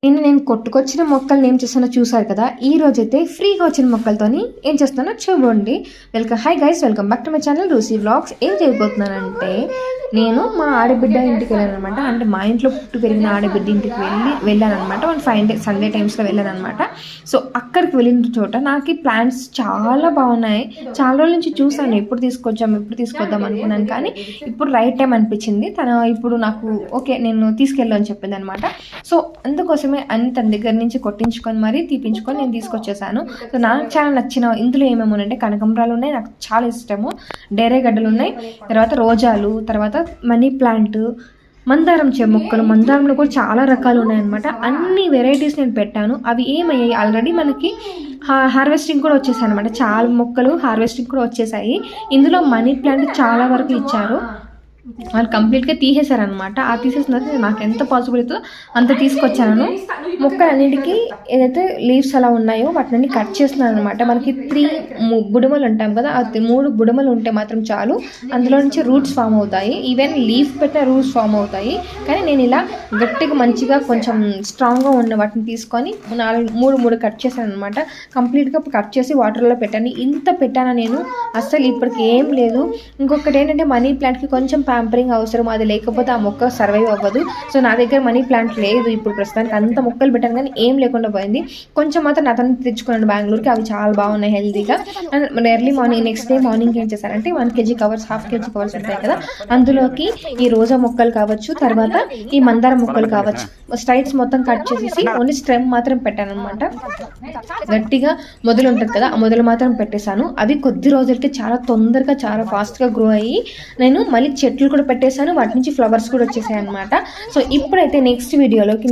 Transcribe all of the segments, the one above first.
నేను కొట్టుకొచ్చిన మొక్కల్ని ఏం చేస్తానో చూసారు కదా. ఈ రోజైతే ఫ్రీగా వచ్చిన మొక్కలతోని ఏం చేస్తానో చూడండి. Hi guys, welcome back to my channel Rusi vlogs. ఏం చేయబోతున్నానంటే, నేను మా ఆడబిడ్డ ఇంటికి వెళ్ళాను అనమాట. అంటే మా ఇంట్లో పుట్టు పెరిగిన ఆడబిడ్డ ఇంటికి వెళ్ళాను అనమాట. 5 days సండే టైమ్స్లో వెళ్ళాను అనమాట. సో అక్కడికి వెళ్ళిన చోట నాకు ఈ ప్లాంట్స్ చాలా బాగున్నాయి. చాలా రోజుల నుంచి చూసాను, ఎప్పుడు తీసుకొద్దాం అనుకున్నాను, కానీ ఇప్పుడు రైట్ టైం అనిపించింది. ఇప్పుడు నాకు ఓకే, నేను తీసుకెళ్ళని చెప్పింది అనమాట. సో అందుకోసమే అన్ని తన దగ్గర నుంచి కొట్టించుకొని మరీ తీపించుకొని నేను తీసుకొచ్చేసాను. సో నాకు చాలా నచ్చిన ఇందులో ఏమేమి అంటే కనకంబరాలు ఉన్నాయి, నాకు చాలా ఇష్టము. డేరే గడ్డలు ఉన్నాయి, తర్వాత రోజాలు, తర్వాత మనీ ప్లాంట్, మందారం మొక్కలు. మందారంలో కూడా చాలా రకాలు ఉన్నాయన్నమాట. అన్ని వెరైటీస్ నేను పెట్టాను. అవి ఏమయ్యాయి, ఆల్రెడీ మనకి హార్వెస్టింగ్ కూడా వచ్చేసాయి అనమాట. చాలా మొక్కలు హార్వెస్టింగ్ కూడా వచ్చేసాయి. ఇందులో మనీ ప్లాంట్ చాలా వరకు ఇచ్చారు. వాళ్ళు కంప్లీట్గా తీసేశారనమాట. ఆ తీసేసిన తర్వాత నాకు ఎంత పాసిబుల్ అవుతుందో అంత తీసుకొచ్చాను. మొక్కలన్నింటికి ఏదైతే లీవ్స్ అలా ఉన్నాయో వాటిని కట్ చేస్తున్నాను అనమాట. మనకి 3 బుడమలు ఉంటాం కదా, ఆ 3 బుడమలు ఉంటే మాత్రం చాలు, అందులో నుంచి రూట్స్ ఫామ్ అవుతాయి. ఈవెన్ లీఫ్ పెట్టిన రూట్స్ ఫామ్ అవుతాయి. కానీ నేను ఇలా గట్టిగా మంచిగా కొంచెం స్ట్రాంగ్గా ఉన్న వాటిని తీసుకొని 3 కట్ చేశాను అనమాట. కంప్లీట్గా కట్ చేసి వాటర్లో పెట్టాను. ఇంత పెట్టాను నేను, అస్సలు ఇప్పటికి ఏం లేదు. ఇంకొకటి ఏంటంటే, మనీ ప్లాంట్కి కొంచెం ప్యాంపరింగ్ అవసరం, అది లేకపోతే ఆ మొక్క సర్వైవ్ అవ్వదు. సో నా దగ్గర మనీ ప్లాంట్ లేదు ఇప్పుడు ప్రస్తుతానికి. అంత మొక్కలు పెట్టాను కానీ ఏం లేకుండా పోయింది. కొంచెం మాత్రం అతను తెచ్చుకున్నాను బెంగళూరుకి, అవి చాలా బాగున్నాయి హెల్తీగా. And early morning next day morning ఏం చేశారంటే, 1 kg కవర్స్, 1/2 kg కవర్స్ ఉంటాయి కదా, అందులోకి ఈ రోజా మొక్కలు కావచ్చు, తర్వాత ఈ మందార మొక్కలు కావచ్చు, స్ట్రైట్స్ మొత్తం కట్ చేసేసి ఓన్లీ స్టెమ్ మాత్రం పెట్టాను అనమాట. గట్టిగా మొదలు ఉంటుంది కదా, ఆ మొదలు మాత్రం పెట్టేశాను. అవి కొద్ది రోజులకి చాలా తొందరగా చాలా ఫాస్ట్గా గ్రో అయ్యి నేను మళ్ళీ చెట్లు కూడా పెట్టేశాను. వాటి నుంచి ఫ్లవర్స్ కూడా వచ్చేసాయి అనమాట. సో ఇప్పుడైతే నెక్స్ట్ వీడియోలోకి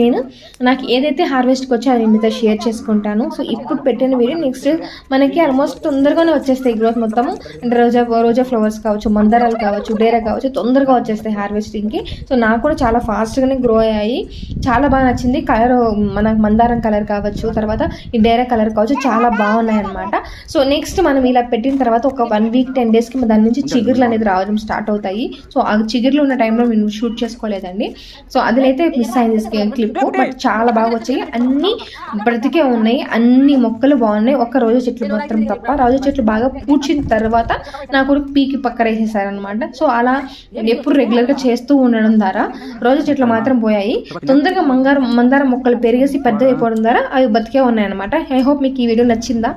నాకు ఏదైతే హార్వెస్ట్కి వచ్చో అది మీతో షేర్ చేసుకుంటాను. సో ఇప్పుడు పెట్టిన వీడియో నెక్స్ట్ మనకి ఆల్మోస్ట్ తొందరగానే వచ్చేస్తాయి గ్రోత్ మొత్తము. అంటే రోజా ఫ్లవర్స్ కావచ్చు, మందారాలు కావచ్చు, డేరా కావచ్చు, తొందరగా వచ్చేస్తాయి హార్వెస్టింగ్కి. సో నాకు కూడా చాలా ఫాస్ట్గానే గ్రో అయ్యాయి. చాలా బాగా నచ్చింది కలర్, మనకు మందారం కలర్ కావచ్చు, తర్వాత ఈ డేరా కలర్ కావచ్చు, చాలా బాగున్నాయి అనమాట. సో నెక్స్ట్ మనం ఇలా పెట్టిన తర్వాత ఒక 1 week 10 daysకి దాని నుంచి చిగుర్లు అనేది రావడం స్టార్ట్ అవుతాయి. సో ఆ చిగుర్లు ఉన్న టైంలో నేను షూట్ చేసుకోలేదండి. సో అదిలైతే మిస్ అయింది క్లిప్. బట్ చాలా బాగా వచ్చాయి, అన్ని బ్రతికే ఉన్నాయి, అన్ని మొక్కలు బాగున్నాయి. ఒక రోజా చెట్లు మాత్రం తప్ప. రోజా చెట్లు బాగా పూడ్చిన తర్వాత నాకు పీకి పక్కన వేసేసారనమాట. సో అలా ఎప్పుడు రెగ్యులర్గా చేస్తూ ఉండడం ద్వారా రోజా చెట్లు మాత్రం పోయాయి. తొందరగా మందారం మొక్కలు పెరిగేసి పెద్ద అయిపోవడం ద్వారా అవి బతికే ఉన్నాయన్నమాట. ఐ హోప్ మీకు ఈ వీడియో నచ్చిందా.